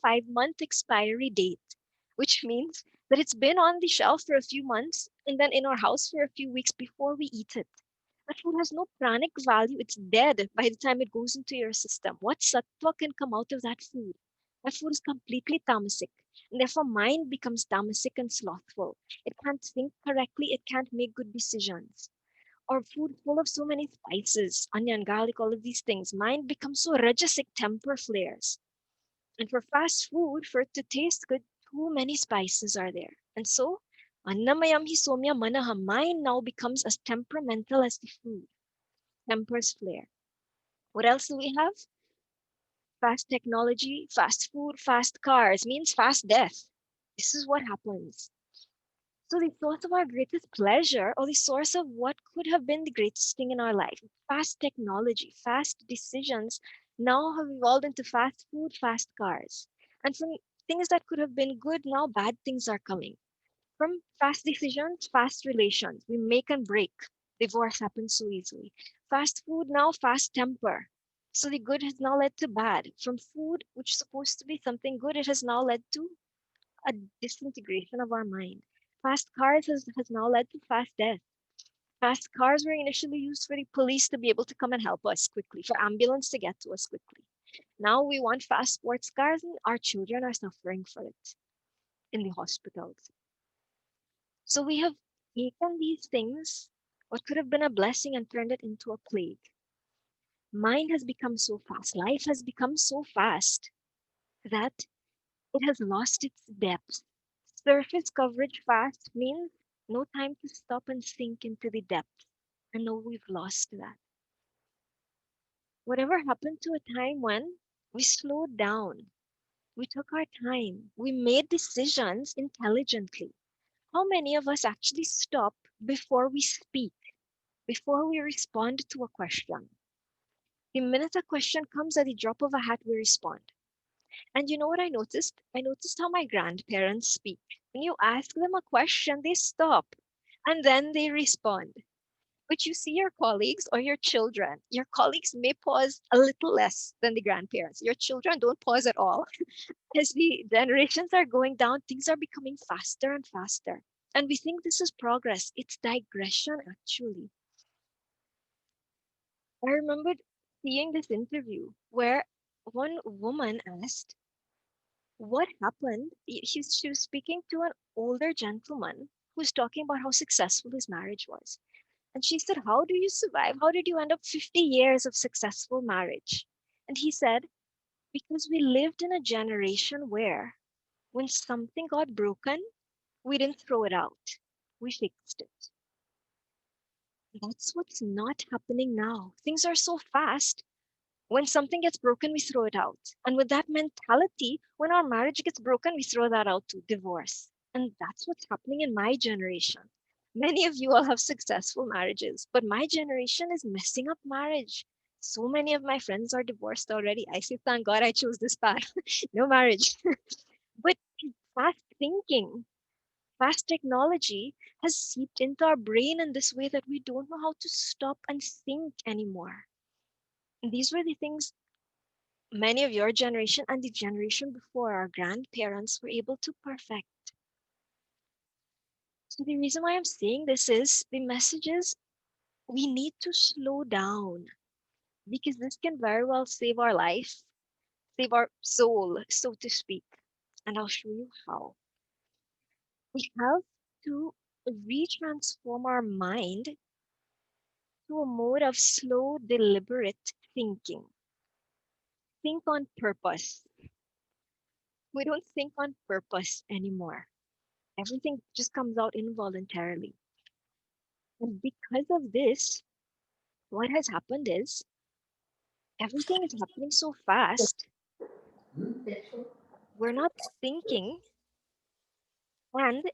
5-month expiry date, which means that it's been on the shelf for a few months and then in our house for a few weeks before we eat it. That food has no pranic value. It's dead by the time it goes into your system. What sattva can come out of that food? That food is completely tamasic. And therefore, mind becomes tamasic and slothful. It can't think correctly. It can't make good decisions. Or food full of so many spices, onion, garlic, all of these things. Mind becomes so rajasic, temper flares. And for fast food, for it to taste good, too many spices are there. And so, annamayam hi somya manaha, mind now becomes as temperamental as the food. Tempers flare. What else do we have? Fast technology, fast food, fast cars means fast death. This is what happens. So the source of our greatest pleasure, or the source of what could have been the greatest thing in our life, fast technology, fast decisions, now have evolved into fast food, fast cars. And from things that could have been good, now bad things are coming. From fast decisions, fast relations, we make and break. Divorce happens so easily. Fast food, now fast temper. So the good has now led to bad. From food, which is supposed to be something good, it has now led to a disintegration of our mind. Fast cars has now led to fast death. Fast cars were initially used for the police to be able to come and help us quickly, for ambulance to get to us quickly. Now we want fast sports cars, and our children are suffering for it in the hospitals. So we have taken these things, what could have been a blessing, and turned it into a plague. Mind has become so fast, life has become so fast that it has lost its depth. Surface coverage fast means no time to stop and sink into the depth. And no, we've lost that. Whatever happened to a time when we slowed down, we took our time, we made decisions intelligently? How many of us actually stop before we speak, before we respond to a question? The minute a question comes at the drop of a hat, we respond. And you know what I noticed? I noticed how my grandparents speak. When you ask them a question, they stop and then they respond. But you see your colleagues or your colleagues may pause a little less than the grandparents. Your children don't pause at all. As the generations are going down, things are becoming faster and faster. And we think this is progress. It's digression, actually. I remembered seeing this interview where one woman asked, what happened? She was speaking to an older gentleman who's talking about how successful his marriage was. And she said, how do you survive? How did you end up 50 years of successful marriage? And he said, because we lived in a generation where when something got broken, we didn't throw it out. We fixed it. That's what's not happening now. Things are so fast. When something gets broken, we throw it out. And with that mentality, when our marriage gets broken, we throw that out to divorce. And that's what's happening in my generation. Many of you all have successful marriages, but my generation is messing up marriage. So many of my friends are divorced already. I say, thank God I chose this path. No marriage. But fast thinking, fast technology has seeped into our brain in this way that we don't know how to stop and think anymore. And these were the things many of your generation and the generation before, our grandparents, were able to perfect. So the reason why I'm saying this is the message is we need to slow down, because this can very well save our life, save our soul, so to speak. And I'll show you how. We have to retransform our mind to a mode of slow, deliberate thinking. Think on purpose. We don't think on purpose anymore. Everything just comes out involuntarily. And because of this, what has happened is everything is happening so fast. We're not thinking. And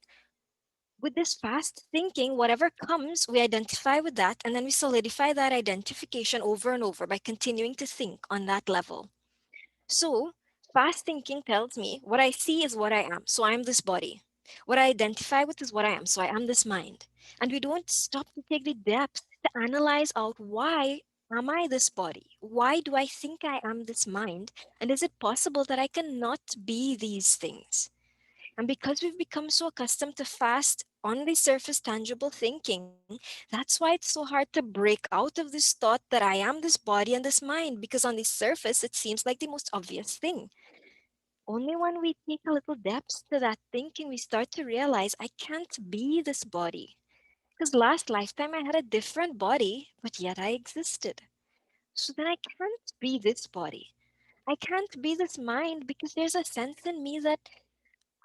with this fast thinking, whatever comes, we identify with that. And then we solidify that identification over and over by continuing to think on that level. So fast thinking tells me what I see is what I am. So I'm this body. What I identify with is what I am. So I am this mind. And we don't stop to take the depth to analyze out why Am I this body? Why do I think I am this mind? And is it possible that I cannot be these things? And because we've become so accustomed to fast, on the surface, tangible thinking, that's why it's so hard to break out of this thought that I am this body and this mind, because on the surface, it seems like the most obvious thing. Only when we take a little depth to that thinking, we start to realize I can't be this body. Because last lifetime I had a different body, but yet I existed. So then I can't be this body. I can't be this mind because there's a sense in me that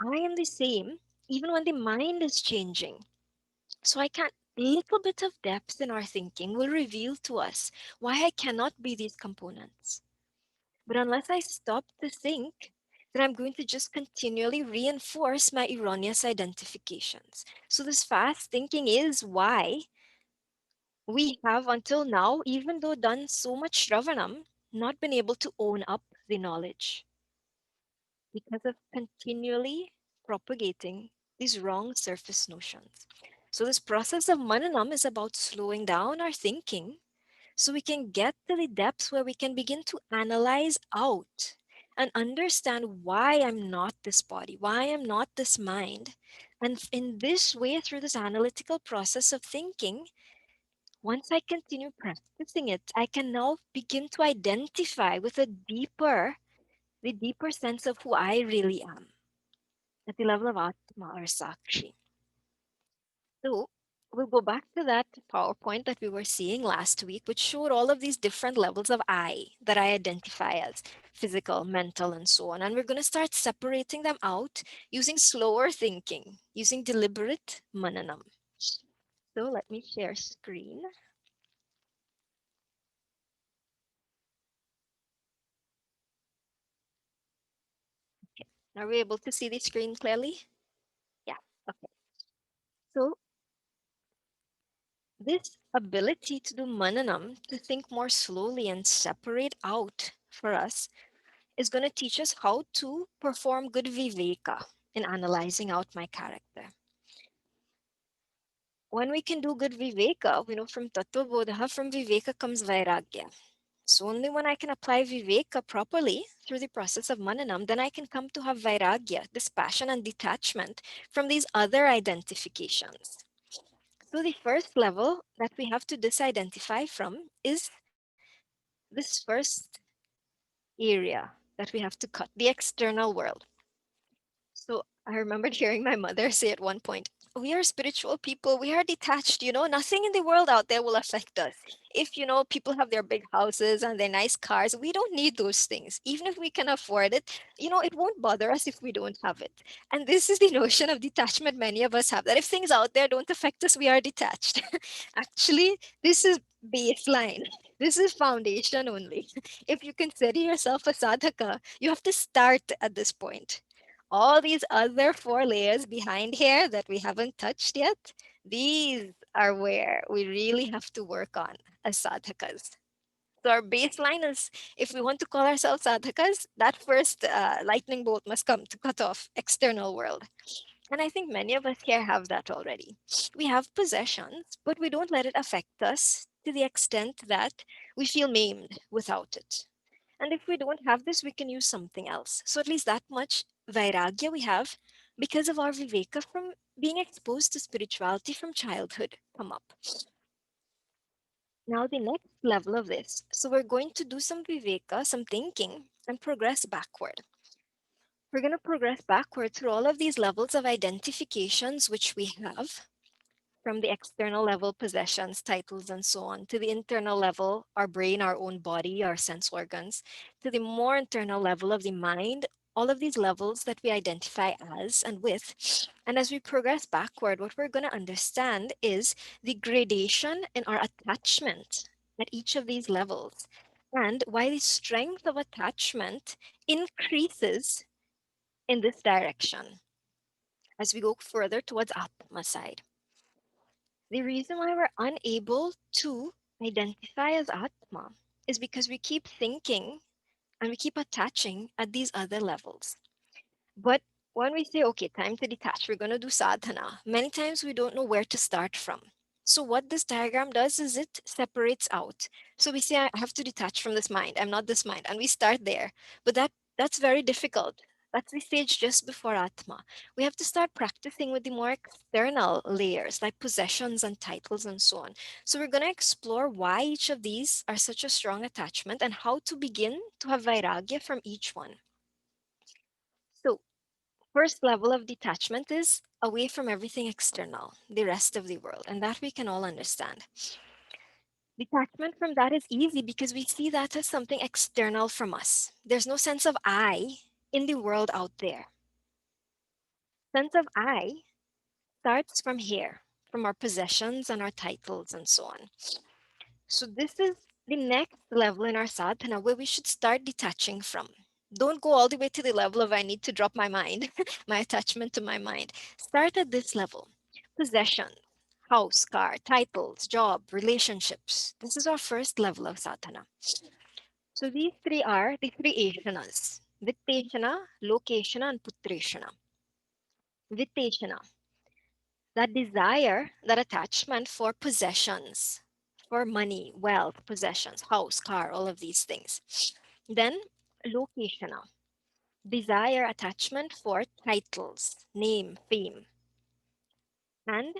I am the same, even when the mind is changing. So I can't. Little bit of depth in our thinking will reveal to us why I cannot be these components. But unless I stop to think, then I'm going to just continually reinforce my erroneous identifications. So this fast thinking is why we have until now, even though done so much Shravanam, not been able to own up the knowledge because of continually propagating these wrong surface notions. So this process of mananam is about slowing down our thinking so we can get to the depths where we can begin to analyze out and understand why I'm not this body, why I'm not this mind. And in this way, through this analytical process of thinking, once I continue practicing it, I can now begin to identify with the deeper sense of who I really am at the level of Atma or Sakshi. So we'll go back to that PowerPoint that we were seeing last week, which showed all of these different levels of I that I identify as physical, mental, and so on. And we're going to start separating them out using slower thinking, using deliberate mananam. So let me share screen. Okay. Are we able to see the screen clearly? Yeah. Okay. So this ability to do mananam, to think more slowly and separate out for us, is going to teach us how to perform good viveka in analyzing out my character. When we can do good viveka, we know from Tattva Bodha, from viveka comes vairagya. So only when I can apply viveka properly through the process of mananam, then I can come to have vairagya, this passion and detachment from these other identifications. So the first level that we have to disidentify from is this first area that we have to cut, the external world. So I remembered hearing my mother say at one point, we are spiritual people. We are detached, nothing in the world out there will affect us. If, people have their big houses and their nice cars, we don't need those things. Even if we can afford it, it won't bother us if we don't have it. And this is the notion of detachment many of us have, that if things out there don't affect us, we are detached. Actually, this is baseline. This is foundation only. If you consider yourself a sadhaka, you have to start at this point. All these other 4 layers behind here that we haven't touched yet, these are where we really have to work on as sadhakas. So our baseline is, if we want to call ourselves sadhakas, that first lightning bolt must come to cut off external world. And I think many of us here have that already. We have possessions, but we don't let it affect us to the extent that we feel maimed without it. And if we don't have this, we can use something else. So at least that much vairagya we have because of our viveka from being exposed to spirituality from childhood come up. Now the next level of this. So we're going to do some viveka, some thinking, and progress backward. We're going to progress backward through all of these levels of identifications which we have, from the external level, possessions, titles, and so on, to the internal level, our brain, our own body, our sense organs, to the more internal level of the mind, all of these levels that we identify as and with. And as we progress backward, what we're going to understand is the gradation in our attachment at each of these levels, and why the strength of attachment increases in this direction as we go further towards Atma side. The reason why we're unable to identify as Atma is because we keep thinking and we keep attaching at these other levels. But when we say, okay, time to detach, we're going to do sadhana, many times we don't know where to start from. So what this diagram does is it separates out. So we say, I have to detach from this mind. I'm not this mind. And we start there. But that's very difficult. That's the stage just before Atma. We have to start practicing with the more external layers like possessions and titles and so on. So we're going to explore why each of these are such a strong attachment and how to begin to have vairagya from each one. So first level of detachment is away from everything external, the rest of the world, and that we can all understand. Detachment from that is easy because we see that as something external from us. There's no sense of I in the world out there. Sense of I starts from here, from our possessions and our titles and so on. So this is the next level in our sadhana where we should start detaching from. Don't go all the way to the level of I need to drop my mind, my attachment to my mind. Start at this level. Possession, house, car, titles, job, relationships. This is our first level of sadhana. So these three are the three ashanas. Vitteshana, Lokeshana, and Putreshana. Vitteshana, that desire, that attachment for possessions, for money, wealth, possessions, house, car, all of these things. Then Lokeshana, desire, attachment for titles, name, fame. And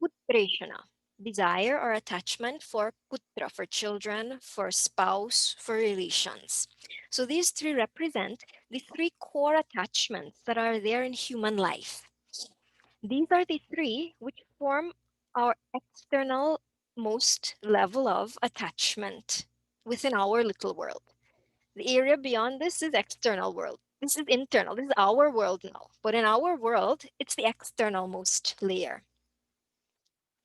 Putreshana, desire or attachment for putra, for children, for spouse, for relations. So these three represent the three core attachments that are there in human life. These are the three which form our external most level of attachment within our little world. The area beyond this is external world. This is internal. This is our world now. But in our world, it's the external most layer.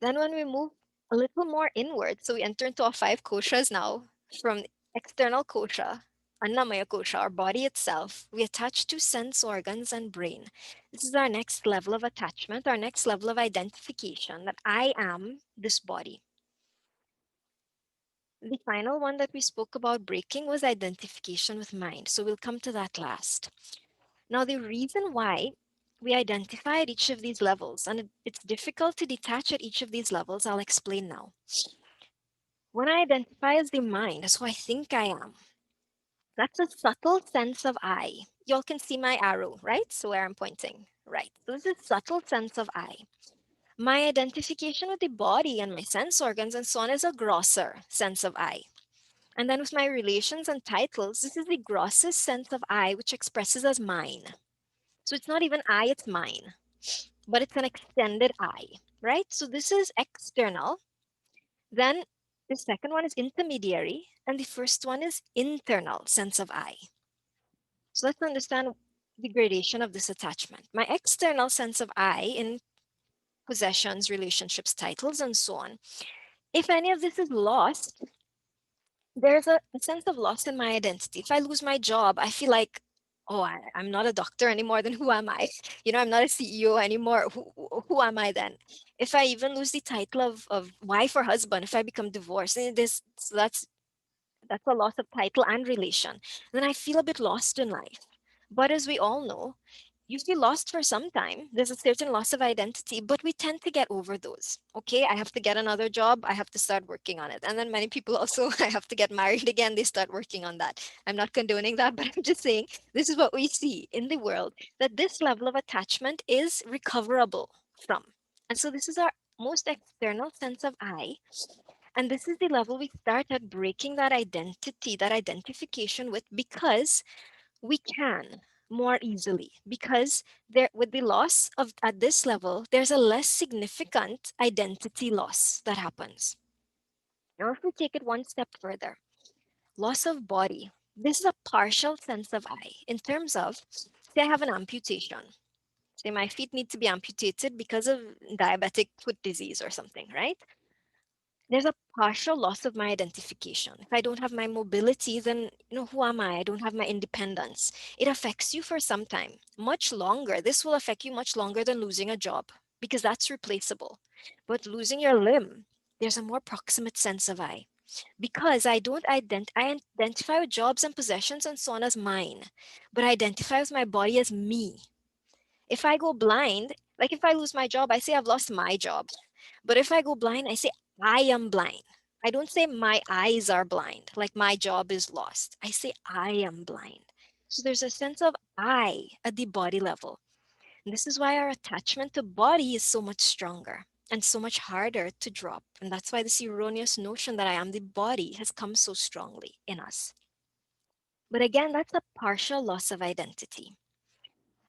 Then when we move a little more inward, so we enter into our five koshas now, from external kosha, Annamaya kosha, our body itself, we attach to sense organs and brain. This is our next level of attachment, our next level of identification that I am this body. The final one that we spoke about breaking was identification with mind. So we'll come to that last. Now, the reason why we identify at each of these levels, and it's difficult to detach at each of these levels, I'll explain now. When I identify as the mind, as who I think I am, that's a subtle sense of I. Y'all can see my arrow, right? So where I'm pointing, right? So this is subtle sense of I. My identification with the body and my sense organs and so on is a grosser sense of I. And then with my relations and titles, this is the grossest sense of I, which expresses as mine. So it's not even I, it's mine, but it's an extended I, right? So this is external. Then the second one is intermediary, and the first one is internal sense of I. So let's understand the gradation of this attachment. My external sense of I in possessions, relationships, titles, and so on. If any of this is lost, there's a sense of loss in my identity. If I lose my job, I feel like, oh, I'm not a doctor anymore, then who am I? You know, I'm not a CEO anymore. Who am I then? If I even lose the title of wife or husband, if I become divorced, so that's a loss of title and relation. Then I feel a bit lost in life. But as we all know, you feel lost for some time. There's a certain loss of identity, but we tend to get over those. Okay, I have to get another job. I have to start working on it. And then many people also, I have to get married again. They start working on that. I'm not condoning that, but I'm just saying this is what we see in the world, that this level of attachment is recoverable from. And so this is our most external sense of I. And this is the level we start at breaking that identity, that identification with, because we can more easily, because there, with the loss of at this level, there's a less significant identity loss that happens. Now, if we take it one step further, loss of body. This is a partial sense of I in terms of, say I have an amputation. Say my feet need to be amputated because of diabetic foot disease or something, right? There's a partial loss of my identification. If I don't have my mobility, then who am I? I don't have my independence. It affects you for some time, much longer. This will affect you much longer than losing a job because that's replaceable. But losing your limb, there's a more proximate sense of I. Because I don't I identify with jobs and possessions and so on as mine, but I identify with my body as me. If I go blind, like if I lose my job, I say I've lost my job. But if I go blind, I say, I am blind. I don't say my eyes are blind, like my job is lost. I say, I am blind. So there's a sense of I at the body level. And this is why our attachment to body is so much stronger and so much harder to drop. And that's why this erroneous notion that I am the body has come so strongly in us. But again, that's a partial loss of identity.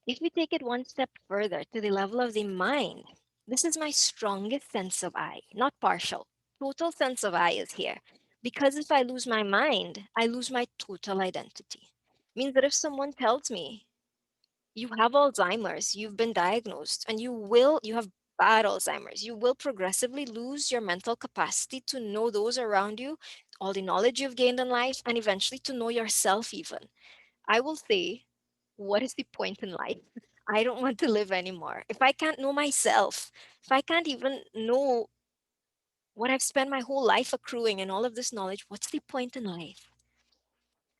If we take it one step further to the level of the mind, this is my strongest sense of I, not partial. Total sense of I is here. Because if I lose my mind, I lose my total identity. Means that if someone tells me, you have Alzheimer's, you've been diagnosed, and you have bad Alzheimer's, you will progressively lose your mental capacity to know those around you, all the knowledge you've gained in life, and eventually to know yourself even. I will say, what is the point in life? I don't want to live anymore. If I can't know myself, if I can't even know what I've spent my whole life accruing and all of this knowledge, what's the point in life?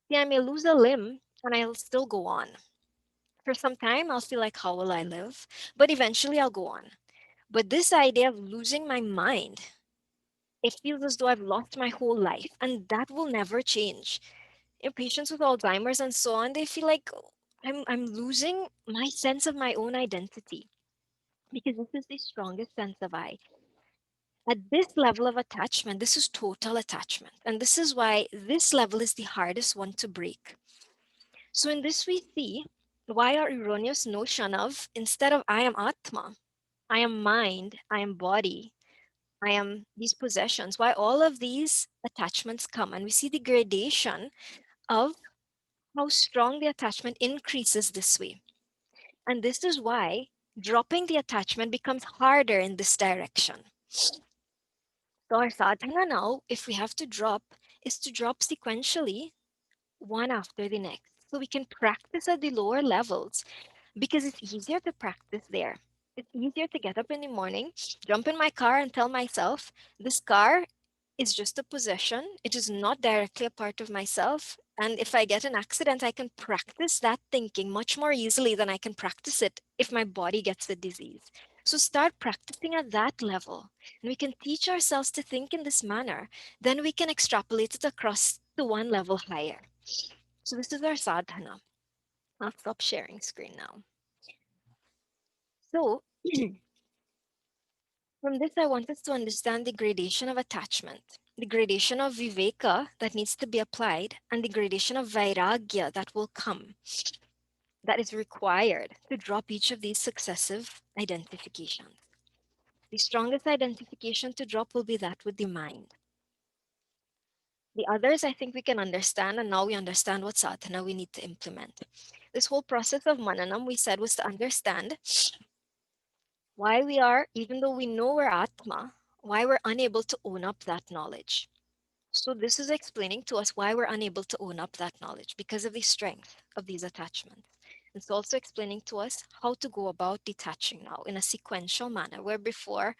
See, I may lose a limb and I'll still go on. For some time, I'll feel like, how will I live? But eventually I'll go on. But this idea of losing my mind, it feels as though I've lost my whole life, and that will never change. Patients with Alzheimer's and so on, they feel like, "Oh, I'm losing my sense of my own identity," because this is the strongest sense of I. At this level of attachment, this is total attachment. And this is why this level is the hardest one to break. So in this we see why our erroneous notion of, instead of I am Atma, I am mind, I am body, I am these possessions, why all of these attachments come. And we see the gradation of how strong the attachment increases this way. And this is why dropping the attachment becomes harder in this direction. So our sadhana now, if we have to drop, is to drop sequentially one after the next. So we can practice at the lower levels because it's easier to practice there. It's easier to get up in the morning, jump in my car and tell myself, this car is just a possession. It is not directly a part of myself. And if I get an accident, I can practice that thinking much more easily than I can practice it if my body gets the disease. So start practicing at that level. And we can teach ourselves to think in this manner. Then we can extrapolate it across to one level higher. So this is our sadhana. I'll stop sharing screen now. So from this, I want us to understand the gradation of attachment, the gradation of viveka that needs to be applied, and the gradation of vairagya that will come, that is required to drop each of these successive identifications. The strongest identification to drop will be that with the mind. The others, I think we can understand, and now we understand what sadhana we need to implement. This whole process of mananam, we said, was to understand why we are, even though we know we're Atma, why we're unable to own up that knowledge. So this is explaining to us why we're unable to own up that knowledge because of the strength of these attachments. It's also explaining to us how to go about detaching now in a sequential manner, where before,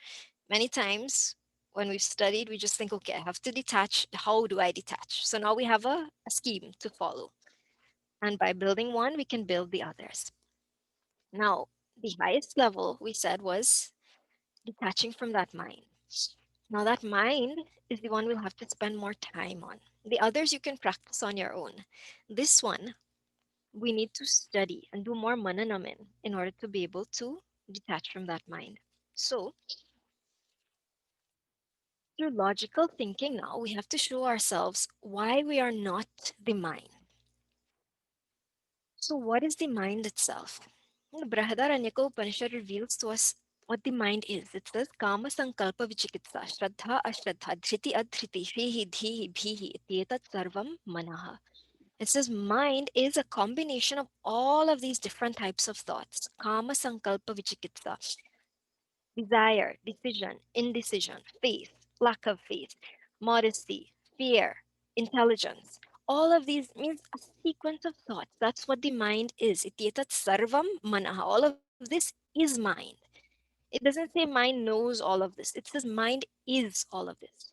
many times when we've studied, we just think, okay, I have to detach. How do I detach? So now we have a scheme to follow. And by building one, we can build the others. Now, the highest level we said was detaching from that mind. Now, that mind is the one we'll have to spend more time on. The others you can practice on your own. This one, we need to study and do more mananam in order to be able to detach from that mind. So, through logical thinking now, we have to show ourselves why we are not the mind. So, what is the mind itself? The Brihadaranyaka Upanishad reveals to us what the mind is. It says Kama Sankalpa Vichikitsa, Shraddha Ashraddha, Dhriti Adhriti, Shrihi Dhihi Bhihi, Ityetat Sarvam Manaha. It says mind is a combination of all of these different types of thoughts. Kama Sankalpa Vichikitsa, desire, decision, indecision, faith, lack of faith, modesty, fear, intelligence. All of these means a sequence of thoughts. That's what the mind is. Ityetat sarvam manaha. All of this is mind. It doesn't say mind knows all of this. It says mind is all of this.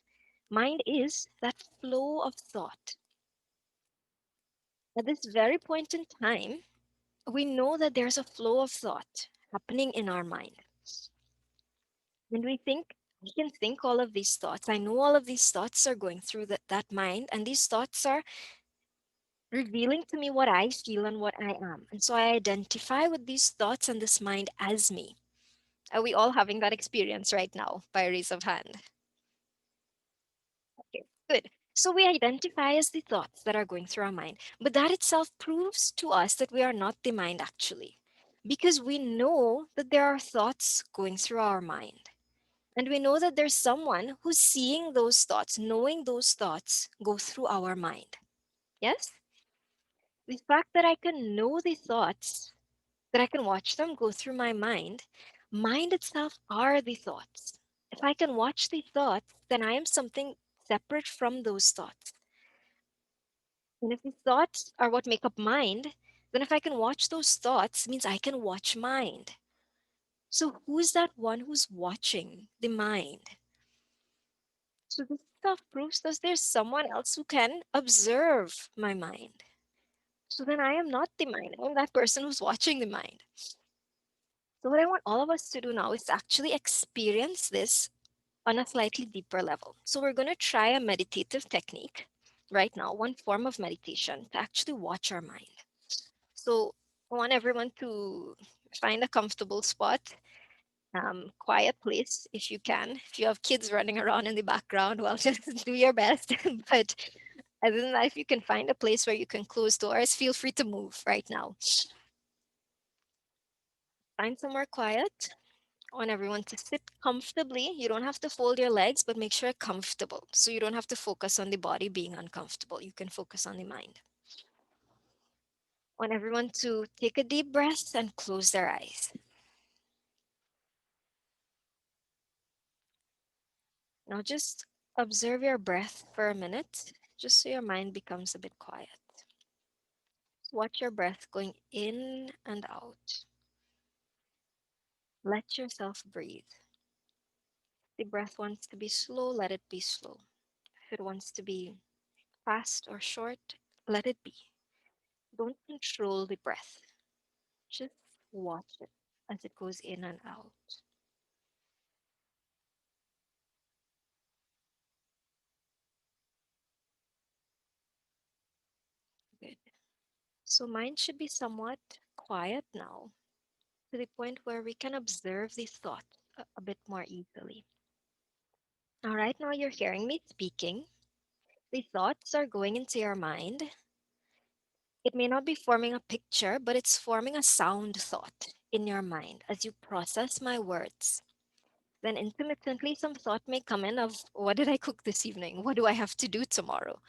Mind is that flow of thought. At this very point in time, we know that there's a flow of thought happening in our mind. When we think I can think all of these thoughts. I know all of these thoughts are going through that mind, and these thoughts are revealing to me what I feel and what I am. And so I identify with these thoughts and this mind as me. Are we all having that experience right now by a raise of hand? Okay, good. So we identify as the thoughts that are going through our mind, but that itself proves to us that we are not the mind actually, because we know that there are thoughts going through our mind. And we know that there's someone who's seeing those thoughts, knowing those thoughts go through our mind. Yes? The fact that I can know the thoughts, that I can watch them go through my mind itself are the thoughts. If I can watch the thoughts, then I am something separate from those thoughts. And if the thoughts are what make up mind, then if I can watch those thoughts, means I can watch mind. So who's that one who's watching the mind? So this stuff proves that there's someone else who can observe my mind. So then I am not the mind. I'm that person who's watching the mind. So what I want all of us to do now is actually experience this on a slightly deeper level. So we're going to try a meditative technique right now, one form of meditation to actually watch our mind. So I want everyone to find a comfortable spot, quiet place if you can. If you have kids running around in the background, well, just do your best. But other than that, if you can find a place where you can close doors, feel free to move right now. Find somewhere quiet. I want everyone to sit comfortably. You don't have to fold your legs, but make sure you're comfortable. So you don't have to focus on the body being uncomfortable. You can focus on the mind. I want everyone to take a deep breath and close their eyes. Now just observe your breath for a minute, just so your mind becomes a bit quiet. Watch your breath going in and out. Let yourself breathe. If the breath wants to be slow, let it be slow. If it wants to be fast or short, let it be. Don't control the breath. Just watch it as it goes in and out. Good. So mind should be somewhat quiet now, to the point where we can observe the thought a bit more easily. Now, right now you're hearing me speaking. The thoughts are going into your mind. It may not be forming a picture, but it's forming a sound thought in your mind as you process my words. Then intermittently, some thought may come in of, what did I cook this evening? What do I have to do tomorrow?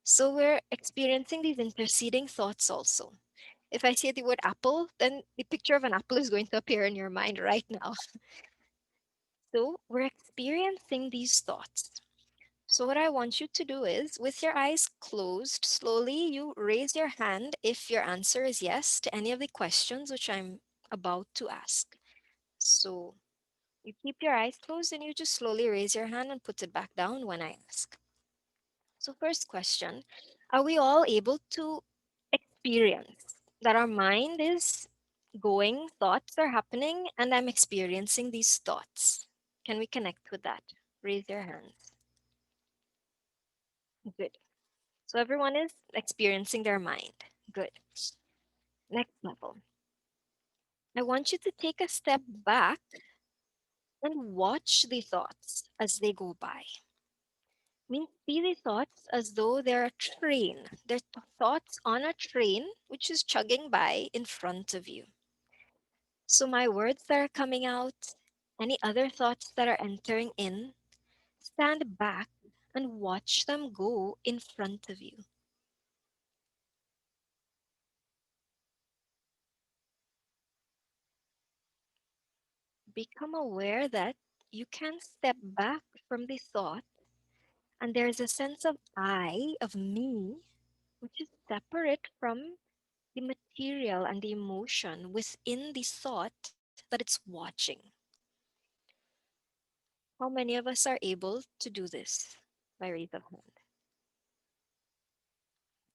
So we're experiencing these interceding thoughts also. If I say the word apple, then the picture of an apple is going to appear in your mind right now. So we're experiencing these thoughts. So what I want you to do is, with your eyes closed, slowly you raise your hand if your answer is yes to any of the questions which I'm about to ask. So you keep your eyes closed and you just slowly raise your hand and put it back down when I ask. So first question, are we all able to experience that our mind is going, thoughts are happening, and I'm experiencing these thoughts? Can we connect with that? Raise your hands. Good. So everyone is experiencing their mind. Good. Next level. I want you to take a step back and watch the thoughts as they go by. Means see the thoughts as though they're a train. They're thoughts on a train which is chugging by in front of you. So my words that are coming out, any other thoughts that are entering in, stand back and watch them go in front of you. Become aware that you can step back from the thought and there's a sense of I, of me, which is separate from the material and the emotion within the thought that it's watching. How many of us are able to do this by raise of hand?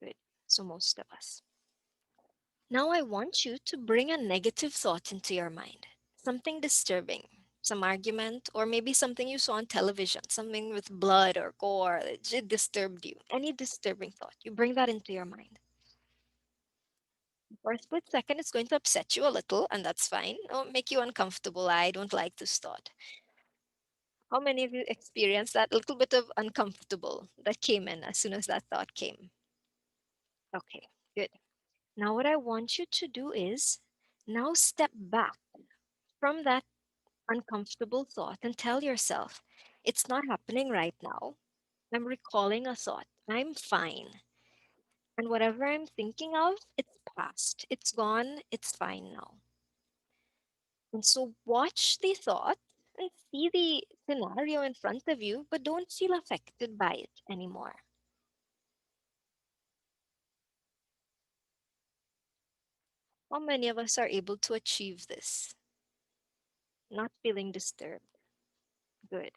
Good. So most of us. Now I want you to bring a negative thought into your mind, something disturbing. some argument, or maybe something you saw on television, something with blood or gore that it disturbed you. Any disturbing thought, you bring that into your mind. For a split second, it's going to upset you a little, and that's fine. Or make you uncomfortable. I don't like this thought. How many of you experienced that little bit of uncomfortable that came in as soon as that thought came? Okay, good. Now, what I want you to do is now step back from that uncomfortable thought and tell yourself, it's not happening right now. I'm recalling a thought. I'm fine. And whatever I'm thinking of, it's past. It's gone. It's fine now. And so watch the thought and see the scenario in front of you, but don't feel affected by it anymore. How many of us are able to achieve this? Not feeling disturbed. Good.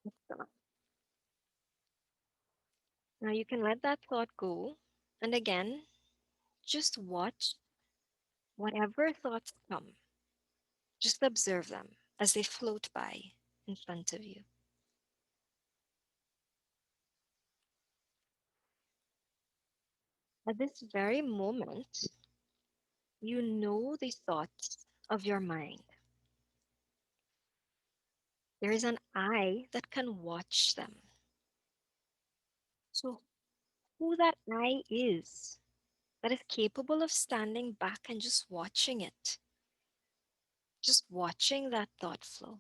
Excellent. Now you can let that thought go. And again, just watch whatever thoughts come. Just observe them as they float by in front of you. At this very moment, you know the thoughts of your mind. There is an eye that can watch them. So, who that eye is that is capable of standing back and just watching it, just watching that thought flow.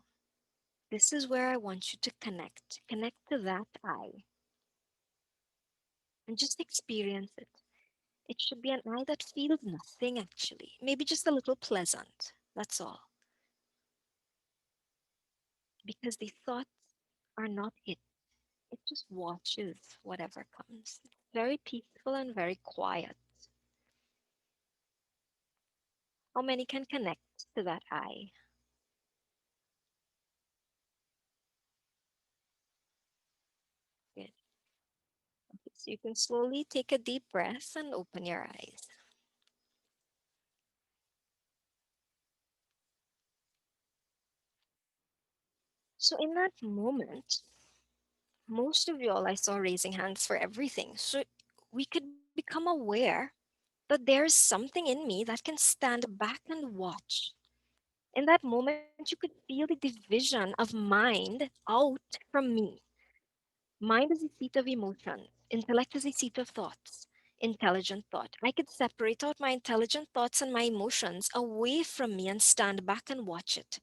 This is where I want you to connect. Connect to that eye and just experience it. It should be an eye that feels nothing actually, maybe just a little pleasant. That's all. Because the thoughts are not it. It just watches whatever comes. It's very peaceful and very quiet. How many can connect to that eye? Good. Okay, so you can slowly take a deep breath and open your eyes. So in that moment, most of you all I saw raising hands for everything. So we could become aware that there's something in me that can stand back and watch. In that moment, you could feel the division of mind out from me. Mind is a seat of emotions. Intellect is a seat of thoughts. Intelligent thought. I could separate out my intelligent thoughts and my emotions away from me and stand back and watch it,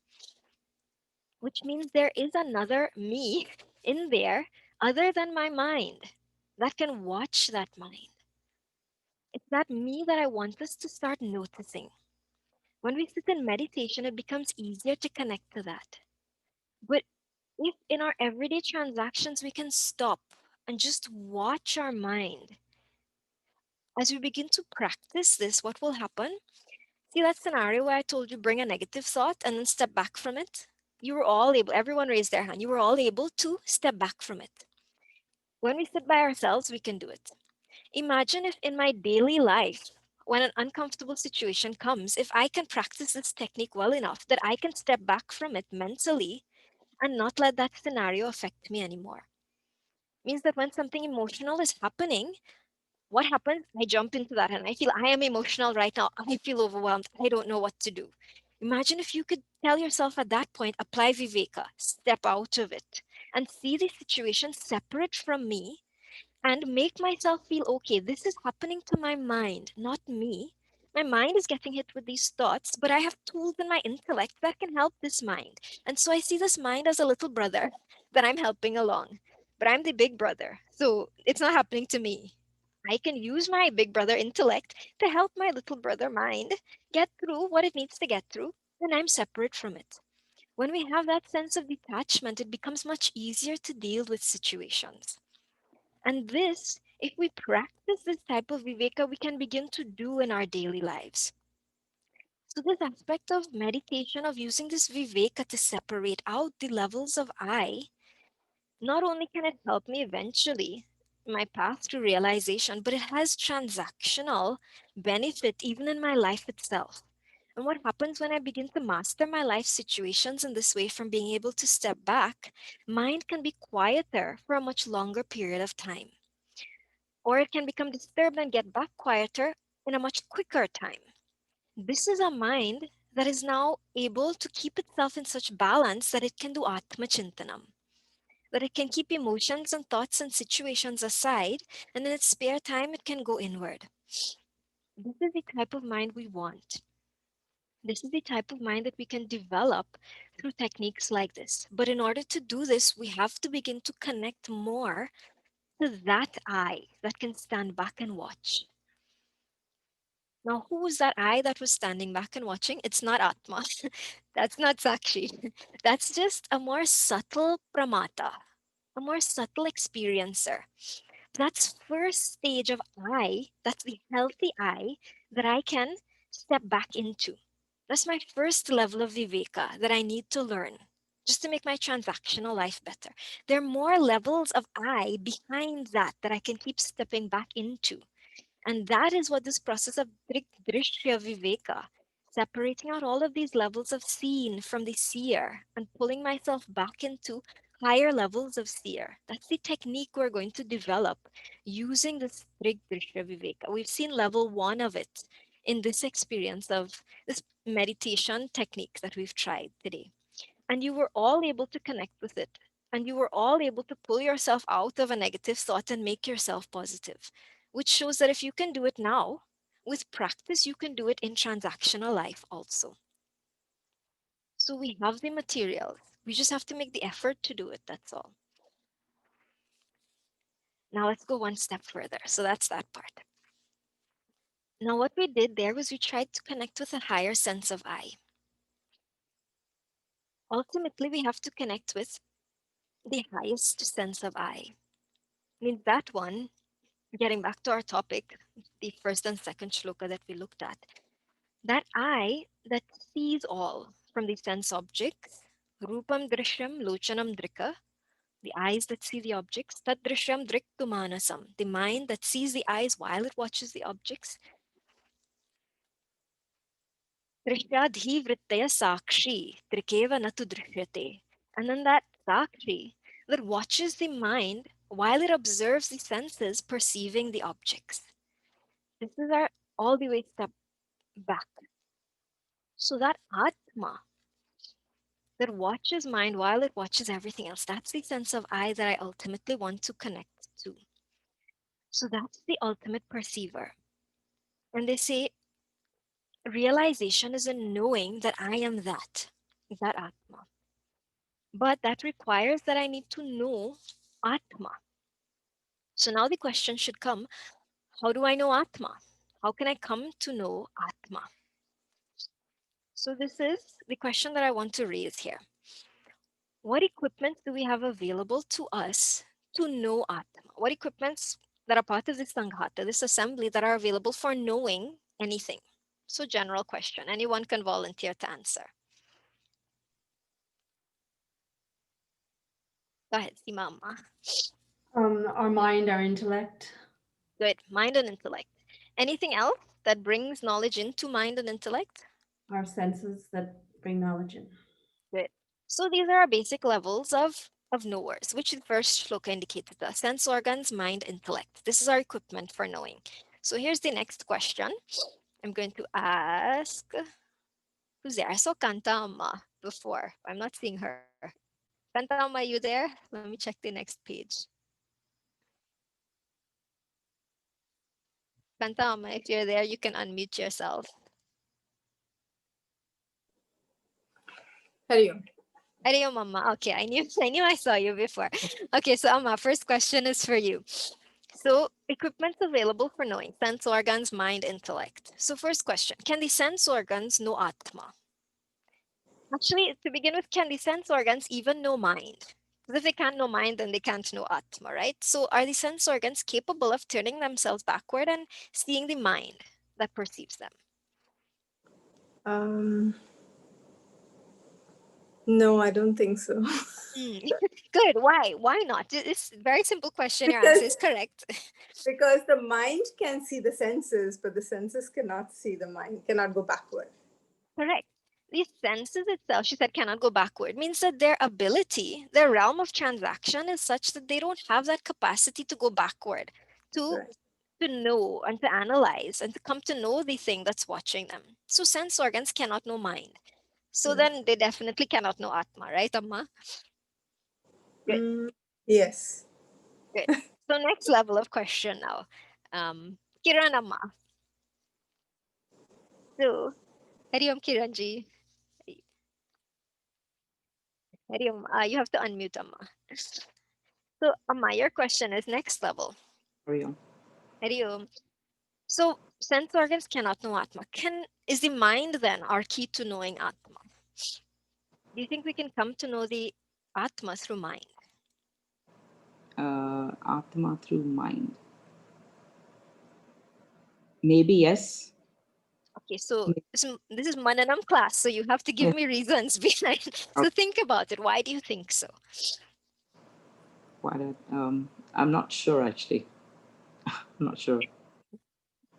which means there is another me in there other than my mind that can watch that mind. It's that me that I want us to start noticing. When we sit in meditation, it becomes easier to connect to that. But if in our everyday transactions we can stop and just watch our mind, as we begin to practice this, what will happen? See that scenario where I told you bring a negative thought and then step back from it? You were all able, everyone raised their hand, you were all able to step back from it. When we sit by ourselves, we can do it. Imagine if in my daily life, when an uncomfortable situation comes, if I can practice this technique well enough that I can step back from it mentally and not let that scenario affect me anymore. Means that when something emotional is happening, what happens? I jump into that and I feel I am emotional right now. I feel overwhelmed. I don't know what to do. Imagine if you could tell yourself at that point, apply Viveka, step out of it and see the situation separate from me and make myself feel okay. This is happening to my mind, not me. My mind is getting hit with these thoughts, but I have tools in my intellect that can help this mind. And so I see this mind as a little brother that I'm helping along. But I'm the big brother. So it's not happening to me. I can use my big brother intellect to help my little brother mind get through what it needs to get through, and I'm separate from it. When we have that sense of detachment, it becomes much easier to deal with situations. And this, if we practice this type of viveka, we can begin to do in our daily lives. So, this aspect of meditation, of using this viveka to separate out the levels of I, not only can it help me eventually my path to realization, but it has transactional benefit even in my life itself. And what happens when I begin to master my life situations in this way from being able to step back, mind can be quieter for a much longer period of time. Or it can become disturbed and get back quieter in a much quicker time. This is a mind that is now able to keep itself in such balance that it can do Atma Chintanam, that it can keep emotions and thoughts and situations aside, and in its spare time, it can go inward. This is the type of mind we want. This is the type of mind that we can develop through techniques like this. But in order to do this, we have to begin to connect more to that I that can stand back and watch. Now, who was that I that was standing back and watching? It's not Atma. That's not Sakshi. That's just a more subtle pramata, a more subtle experiencer. That's first stage of I, that's the healthy I that I can step back into. That's my first level of viveka that I need to learn just to make my transactional life better. There are more levels of I behind that I can keep stepping back into. And that is what this process of Drg Drsya Viveka, separating out all of these levels of seen from the seer and pulling myself back into higher levels of seer. That's the technique we're going to develop using this Drg Drsya Viveka. We've seen level 1 of it in this experience of this meditation technique that we've tried today. And you were all able to connect with it. And you were all able to pull yourself out of a negative thought and make yourself positive, which shows that if you can do it now, with practice, you can do it in transactional life also. So we have the materials. We just have to make the effort to do it. That's all. Now let's go one step further. So that's that part. Now, what we did there was we tried to connect with a higher sense of I. Ultimately, we have to connect with the highest sense of I. Means that one, getting back to our topic, the first and second shloka that we looked at, that I that sees all from the sense objects, rupam drishyam lochanam drika, the eyes that see the objects, tad drishyam driktu manasam, the mind that sees the eyes while it watches the objects, drishyadhi vrittaya sakshi, trikeva natu drishyate. And then that sakshi that watches the mind while it observes the senses perceiving the objects. This is our all the way step back. So that Atma that watches mind while it watches everything else, that's the sense of I that I ultimately want to connect to. So that's the ultimate perceiver. And they say realization is a knowing that I am that Atma. But that requires that I need to know Atma. So now the question should come, how do I know Atma? How can I come to know Atma? So this is the question that I want to raise here. What equipment do we have available to us to know Atma? What equipments that are part of this Sanghata, this assembly, that are available for knowing anything? So general question. Anyone can volunteer to answer. Go ahead, Simama. Our mind, our intellect. Good. Mind and intellect. Anything else that brings knowledge into mind and intellect? Our senses that bring knowledge in. Good. So these are our basic levels of knowers, which the first shloka indicated us. Sense organs, mind, intellect. This is our equipment for knowing. So here's the next question. I'm going to ask, who's there? I saw Kanta Amma before. I'm not seeing her. Kanta Amma, you there? Let me check the next page. Kanta Amma, if you're there, you can unmute yourself. Hariom. Ariyo Mama. Okay, I knew I saw you before. Okay, so Amma, first question is for you. So equipment's available for knowing sense organs, mind, intellect. So first question, can the sense organs know Atma? Actually, to begin with, can the sense organs even know mind? Because if they can't know mind, then they can't know Atma, right? So are the sense organs capable of turning themselves backward and seeing the mind that perceives them? No, I don't think so. Hmm. Good. Why? Why not? It's a very simple question. Your because answer is correct. because the mind can see the senses, but the senses cannot see the mind, cannot go backward. Correct. These senses itself, she said, cannot go backward, means that their ability, their realm of transaction is such that they don't have that capacity to go backward, to Right. to know and to analyze and to come to know the thing that's watching them. So sense organs cannot know mind. So Mm. then they definitely cannot know Atma, right, Amma? Good, Mm, yes. good. So next level of question now. Kiran Amma. So, Hari Om Kiranji. Hari Om, you have to unmute Amma. So, Amma, your question is next level. Very on. Hari Om. So, sense organs cannot know Atma. Is the mind then our key to knowing Atma? Do you think we can come to know the Atma through mind? Atma through mind. Maybe yes. Okay, so this is Mananam class, so you have to give Yes. me reasons behind. So think about it. Why do you think so? I'm not sure actually. I'm not sure.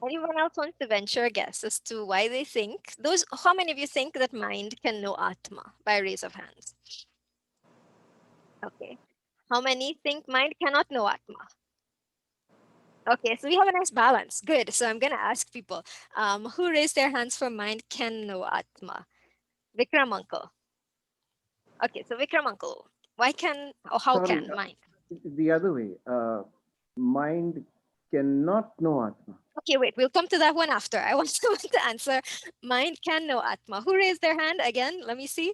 Anyone else wants to venture a guess as to why they think those? How many of you think that mind can know Atma by raise of hands? Okay. How many think mind cannot know Atma? Okay, so we have a nice balance. Good. So I'm gonna ask people who raised their hands for mind can know Atma. Vikram uncle. Okay, so Vikram uncle, why can or how Sorry, can mind? the other way. Mind cannot know Atma. Okay, wait, we'll come to that one after. I want someone to answer. Mind can know Atma. Who raised their hand again? Let me see.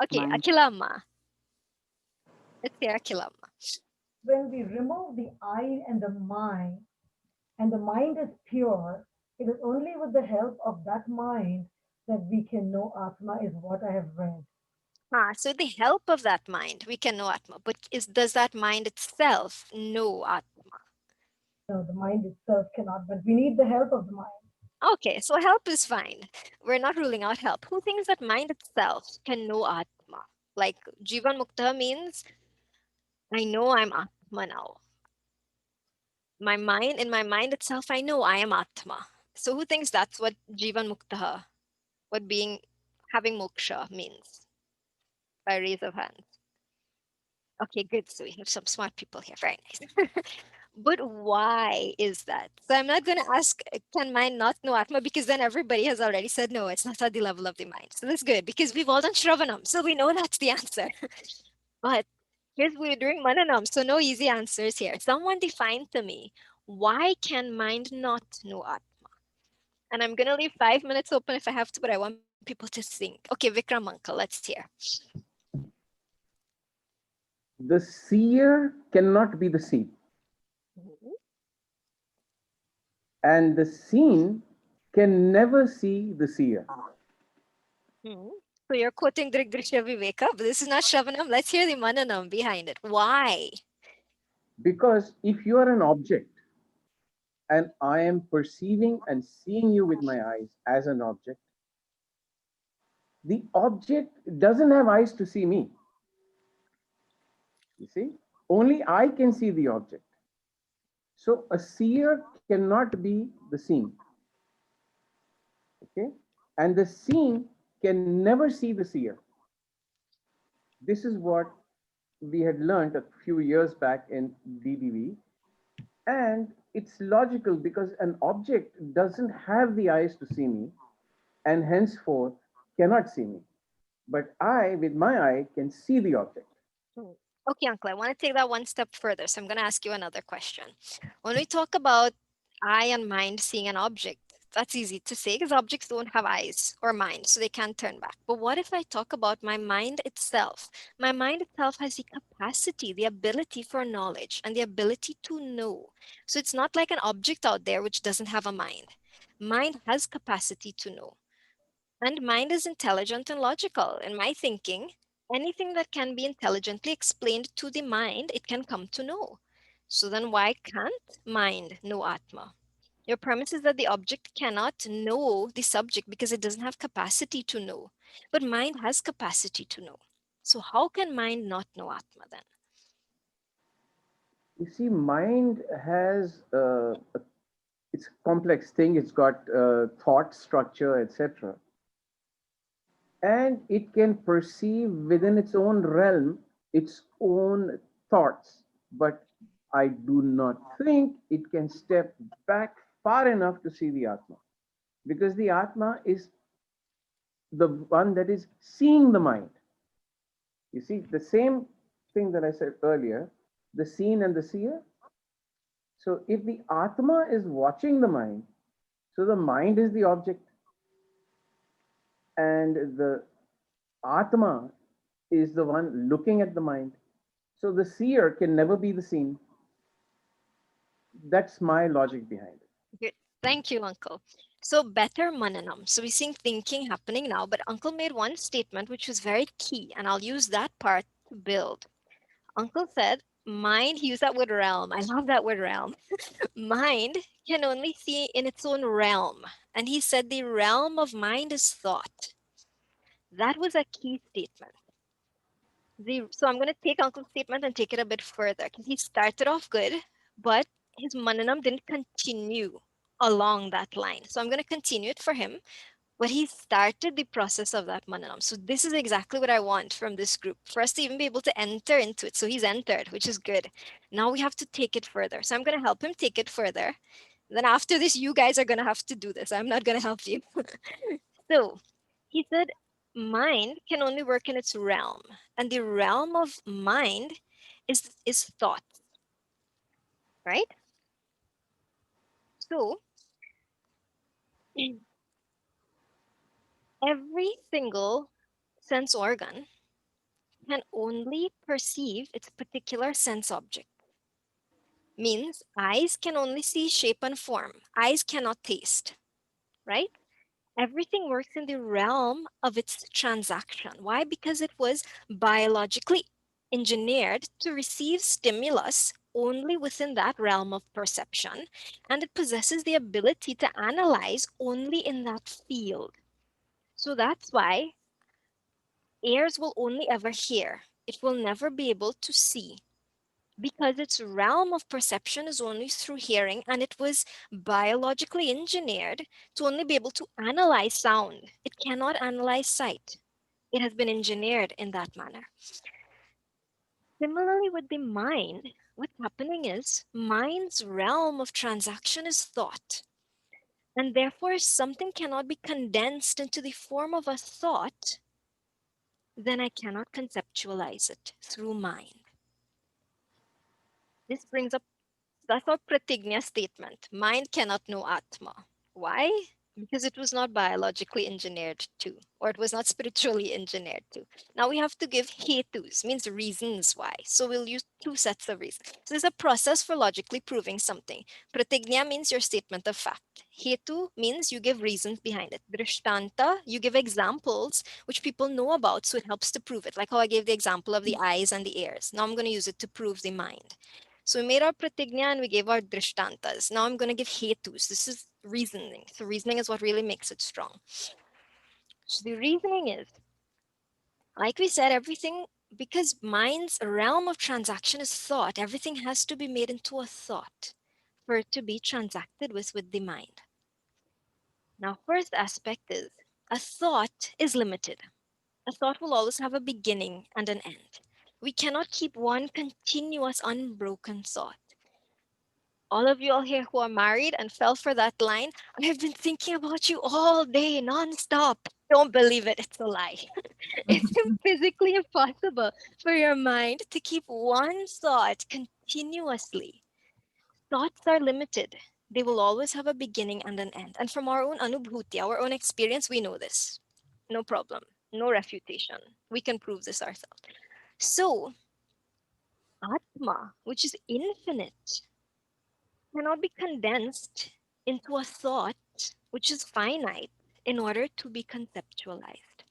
Okay, Mind. Akilama. Let's hear Akilama. When we remove the I and the mind is pure, it is only with the help of that mind that we can know Atma, is what I have read. So the help of that mind, we can know Atma, but does that mind itself know Atma? No, the mind itself cannot, but we need the help of the mind. Okay, so help is fine. We're not ruling out help. Who thinks that mind itself can know Atma? Like Jivan Mukta means I know I'm Atma now. In my mind itself, I know I am Atma. So who thinks that's what Jivan Mukta, what having moksha means? By raise of hands. Okay, good. So we have some smart people here. Very nice. But why is that? So I'm not going to ask, can mind not know Atma? Because then everybody has already said, no, it's not at the level of the mind. So that's good because we've all done Shravanam. So we know that's the answer. But we're doing Mananam. So no easy answers here. Someone define to me, why can mind not know Atma? And I'm going to leave 5 minutes open if I have to, but I want people to think. Okay, Vikram uncle, let's hear. The seer cannot be the seen, and the seen can never see the seer. So you're quoting Drg Drsya Viveka, but this is not Shravanam. Let's hear the Mananam behind it. Why? Because if you are an object and I am perceiving and seeing you with my eyes as an object, the object doesn't have eyes to see me. You see, only I can see the object. So a seer cannot be the seen. Okay, and the seen can never see the seer. This is what we had learned a few years back in DBV, and it's logical because an object doesn't have the eyes to see me and henceforth cannot see me, but I with my eye can see the object. Okay, uncle, I want to take that one step further. So I'm going to ask you another question. When we talk about eye and mind seeing an object, that's easy to say because objects don't have eyes or mind, so they can't turn back. But what if I talk about my mind itself? My mind itself has the capacity, the ability for knowledge and the ability to know. So it's not like an object out there which doesn't have a mind. Mind has capacity to know. And mind is intelligent and logical. In my thinking, anything that can be intelligently explained to the mind, it can come to know. So then why can't mind know Atma? Your premise is that the object cannot know the subject because it doesn't have capacity to know. But mind has capacity to know. So how can mind not know Atma then? You see, mind has it's a complex thing. It's got thought structure, etc. and it can perceive within its own realm its own thoughts. But I do not think it can step back far enough to see the Atma, because the Atma is the one that is seeing the mind. You see, the same thing that I said earlier, the seen and the seer. So if the Atma is watching the mind, so the mind is the object, and the Atma is the one looking at the mind. So the seer can never be the seen. That's my logic behind it. Good. Thank you, Uncle. So better mananam. So we're seeing thinking happening now, but Uncle made one statement which was very key, and I'll use that part to build. Uncle said, mind, he used that word realm. I love that word realm. Mind can only see in its own realm. And he said the realm of mind is thought. That was a key statement. So I'm going to take Uncle's statement and take it a bit further, because he started off good, but his mananam didn't continue along that line. So I'm going to continue it for him, but he started the process of that mananam. So this is exactly what I want from this group, for us to even be able to enter into it. So he's entered, which is good. Now we have to take it further. So I'm going to help him take it further. Then after this, you guys are going to have to do this. I'm not going to help you. So he said, mind can only work in its realm. And the realm of mind is thought, right? So every single sense organ can only perceive its particular sense object. Means eyes can only see shape and form. Eyes cannot taste, right? Everything works in the realm of its transaction. Why? Because it was biologically engineered to receive stimulus only within that realm of perception, and it possesses the ability to analyze only in that field. So that's why ears will only ever hear. It will never be able to see, because its realm of perception is only through hearing, and it was biologically engineered to only be able to analyze sound. It cannot analyze sight. It has been engineered in that manner. Similarly with the mind, what's happening is mind's realm of transaction is thought. And therefore, if something cannot be condensed into the form of a thought, then I cannot conceptualize it through mind. This brings up, that's our pratignya statement. Mind cannot know Atma. Why? Because it was not biologically engineered to, or it was not spiritually engineered to. Now we have to give hetus, means reasons why. So we'll use two sets of reasons. So there's a process for logically proving something. Pratignya means your statement of fact. Hetu means you give reasons behind it. Drishtanta, you give examples which people know about, so it helps to prove it. Like how I gave the example of the eyes and the ears. Now I'm going to use it to prove the mind. So we made our pratignya and we gave our drishtantas. Now I'm going to give hetus. This is reasoning. So reasoning is what really makes it strong. So the reasoning is, like we said, everything, because mind's realm of transaction is thought, everything has to be made into a thought for it to be transacted with the mind. Now, first aspect is, a thought is limited. A thought will always have a beginning and an end. We cannot keep one continuous unbroken thought. All of you all here who are married and fell for that line, I have been thinking about you all day, nonstop. Don't believe it, it's a lie. It's physically impossible for your mind to keep one thought continuously. Thoughts are limited. They will always have a beginning and an end. And from our own anubhuti, our own experience, we know this. No problem, no refutation. We can prove this ourselves. So, Atma, which is infinite, cannot be condensed into a thought which is finite in order to be conceptualized.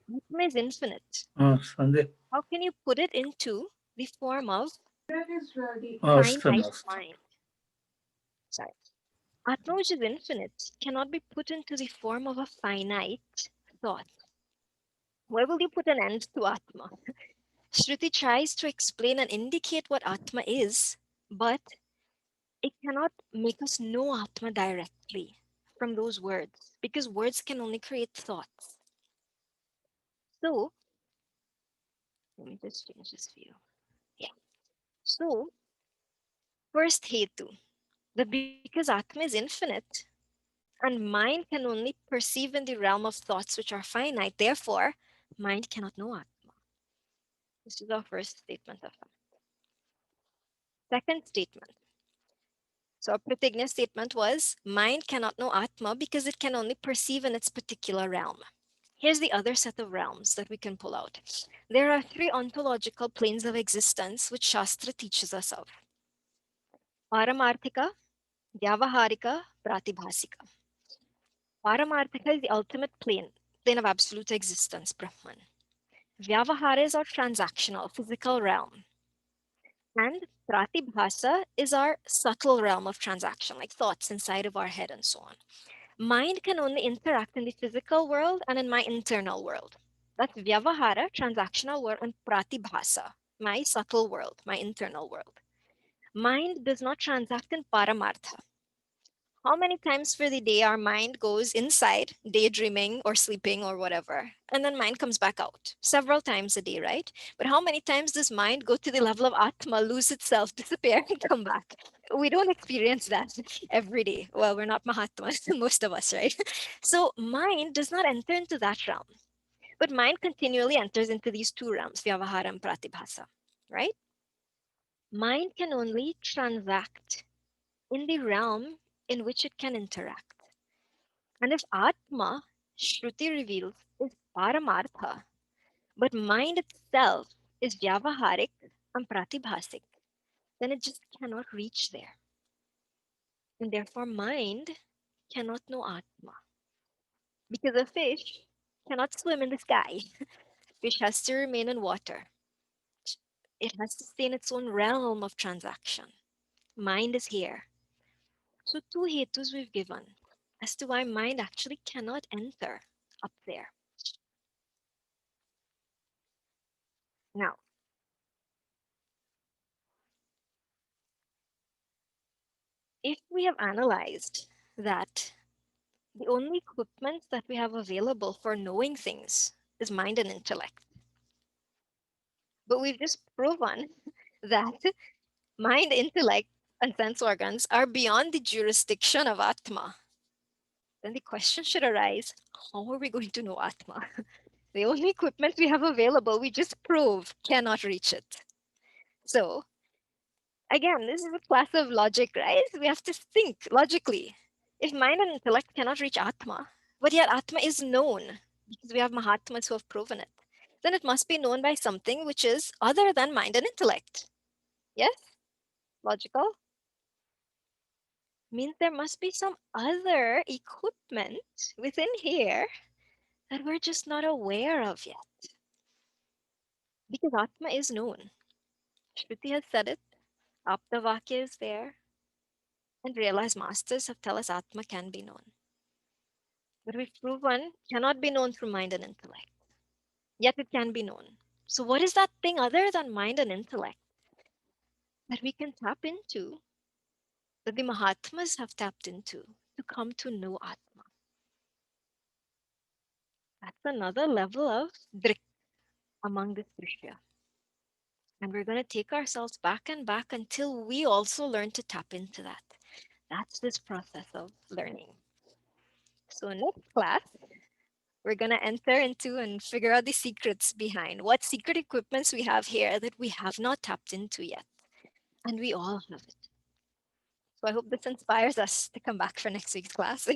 Atma is infinite. How can you put it into the form of finite mind? Sorry. Atma, which is infinite, cannot be put into the form of a finite thought. Where will you put an end to Atma? Shruti tries to explain and indicate what Atma is, but it cannot make us know Atma directly from those words, because words can only create thoughts. So, let me just change this view. Yeah. So, first hetu, that because Atma is infinite and mind can only perceive in the realm of thoughts which are finite, therefore, mind cannot know Atma. This is our first statement of fact. Second statement. So, our Pratigna statement was mind cannot know Atma because it can only perceive in its particular realm. Here's the other set of realms that we can pull out. There are three ontological planes of existence which Shastra teaches us of: Paramarthika, Vyavaharika, Pratibhasika. Paramarthika is the ultimate plane of absolute existence, Brahman. Vyavahara is our transactional, physical realm. And Pratibhasa is our subtle realm of transaction, like thoughts inside of our head and so on. Mind can only interact in the physical world and in my internal world. That's Vyavahara, transactional world, and Pratibhasa, my subtle world, my internal world. Mind does not transact in Paramartha. How many times for the day our mind goes inside, daydreaming or sleeping or whatever, and then mind comes back out? Several times a day, right? But how many times does mind go to the level of Atma, lose itself, disappear, and come back? We don't experience that every day. Well, we're not Mahatmas, most of us, right? So mind does not enter into that realm. But mind continually enters into these two realms, Vyavahara and Pratibhasa, right? Mind can only transact in the realm in which it can interact. And if Atma, Shruti reveals, is Paramartha, but mind itself is Vyavaharik and Pratibhasik, then it just cannot reach there. And therefore, mind cannot know Atma. Because a fish cannot swim in the sky, fish has to remain in water. It has to stay in its own realm of transaction. Mind is here. So, two hetus we've given as to why mind actually cannot enter up there. Now, if we have analyzed that the only equipment that we have available for knowing things is mind and intellect, but we've just proven that mind, intellect, and sense organs are beyond the jurisdiction of Atma, then the question should arise, how are we going to know Atma? The only equipment we have available, we just prove cannot reach it. So, again, this is a class of logic, right? We have to think logically. If mind and intellect cannot reach Atma, but yet Atma is known because we have Mahatmas who have proven it, then it must be known by something which is other than mind and intellect. Yes? Logical? Means there must be some other equipment within here that we're just not aware of yet. Because Atma is known. Shruti has said it. Aptavakya is there. And realized masters have tell us Atma can be known. But we've proven cannot be known through mind and intellect. Yet it can be known. So what is that thing other than mind and intellect that we can tap into, that the Mahatmas have tapped into to come to know Atma? That's another level of Drg among this Drshya. And we're going to take ourselves back and back until we also learn to tap into that. That's this process of learning. So next class, we're going to enter into and figure out the secrets behind what secret equipments we have here that we have not tapped into yet. And we all have it. So I hope this inspires us to come back for next week's class.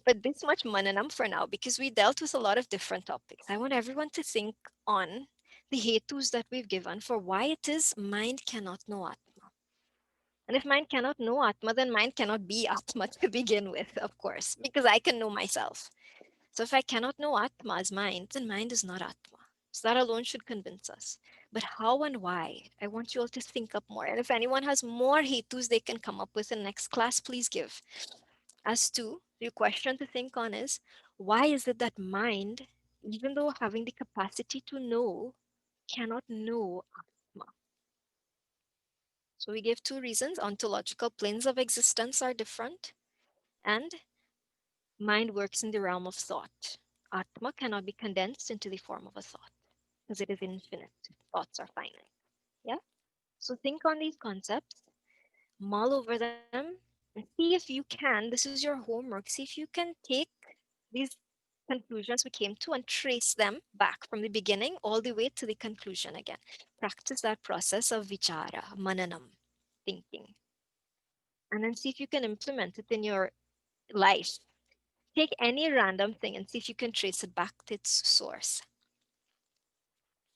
But this much mananam for now, because we dealt with a lot of different topics. I want everyone to think on the hetus that we've given for why it is mind cannot know Atma. And if mind cannot know Atma, then mind cannot be Atma to begin with, of course, because I can know myself. So if I cannot know Atma as mind, then mind is not Atma. So that alone should convince us. But how and why? I want you all to think up more. And if anyone has more hetus they can come up with in next class, please give. As to your question to think on is, why is it that mind, even though having the capacity to know, cannot know Atma? So we gave two reasons. Ontological planes of existence are different, and mind works in the realm of thought. Atma cannot be condensed into the form of a thought because it is infinite. Thoughts are finite. Yeah. So think on these concepts, mull over them, and see if you can. This is your homework. See if you can take these conclusions we came to and trace them back from the beginning all the way to the conclusion again. Practice that process of vichara, mananam, thinking, and then see if you can implement it in your life. Take any random thing and see if you can trace it back to its source.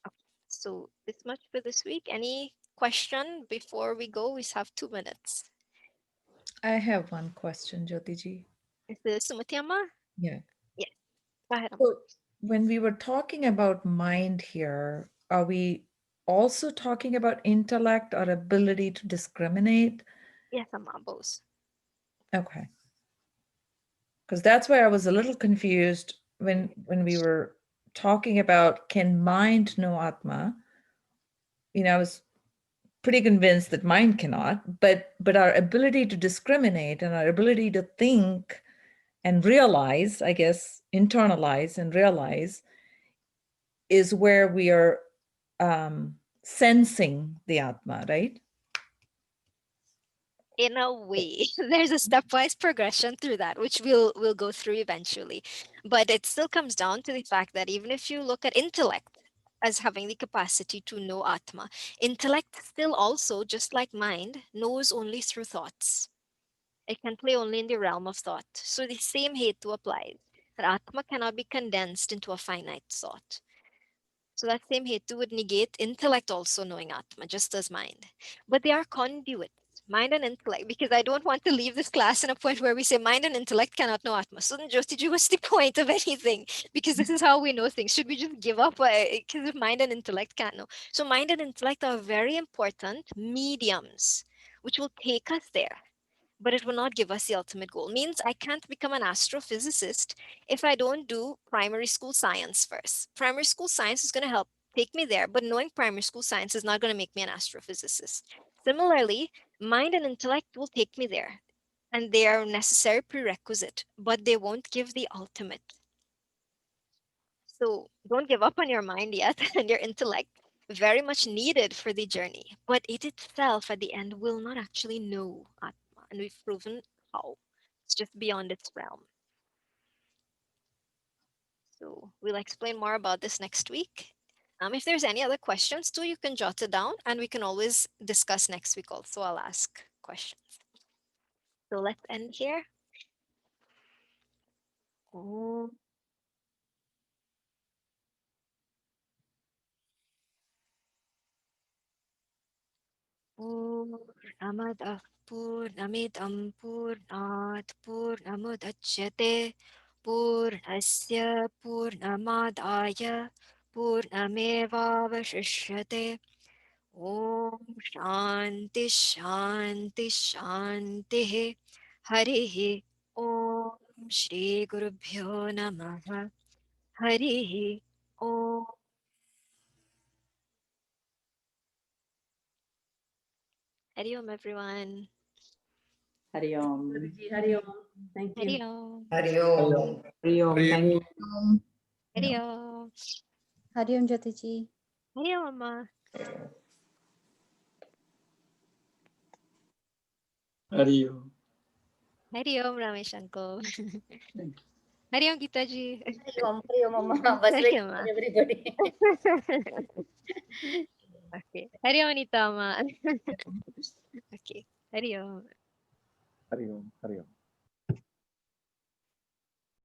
Okay, so this much for this week. Any question before we go? We have 2 minutes. I have one question, Jyotiji. Is this Sumati Amma? Yeah. Yes. Go ahead, Amma. So when we were talking about mind here, are we also talking about intellect or ability to discriminate? Yes, Amma, both. Okay. Because that's why I was a little confused when we were talking about can mind know Atma? I was pretty convinced that mind cannot, but our ability to discriminate and our ability to think and realize, I guess, internalize and realize is where we are sensing the Atma, right? In a way, there's a stepwise progression through that, which we'll go through eventually. But it still comes down to the fact that even if you look at intellect as having the capacity to know Atma, intellect still also, just like mind, knows only through thoughts. It can play only in the realm of thought. So the same hetu applies, that Atma cannot be condensed into a finite thought. So that same hetu would negate intellect also knowing Atma, just as mind. But they are conduits, mind and intellect, because I don't want to leave this class in a point where we say mind and intellect cannot know Atma. So then, Jyotiji, what's the point of anything? Because this is how we know things. Should we just give up? Because if mind and intellect can't know. So mind and intellect are very important mediums, which will take us there, but it will not give us the ultimate goal. Means I can't become an astrophysicist if I don't do primary school science first. Primary school science is going to help take me there, but knowing primary school science is not going to make me an astrophysicist. Similarly, mind and intellect will take me there, and they are a necessary prerequisite, but they won't give the ultimate. So don't give up on your mind yet and your intellect. Very much needed for the journey, but it itself at the end will not actually know Atma, and we've proven how. It's just beyond its realm. So we'll explain more about this next week. If there's any other questions too, you can jot it down and we can always discuss next week also. I'll ask questions. So let's end here. Om Purnamadah Purnamidam Purnat Purnamudachyate Purnasya Purnamadaya Purnamevavashishyate. Om Shanti Shanti Shanti Harihi Om Shri Gurubhyo Namaha Harihi Om. Hari Om, everyone. Hari Om. Guruji, Hari Om. Thank Hari you. Om. Hari Om. Hari Om. Thank you. Hari Om. Hari Om Jyotiji. Hari Om, Amma. Hari Om. Hari Om, Ramesh Uncle. Hari Om, Gitaji. Hari Om, Mama. Was Hari waiting Om, for Ma. everybody. Okay. Hari Om, Anita, Amma. Okay. Hari Om. Hari Om. Hari Om.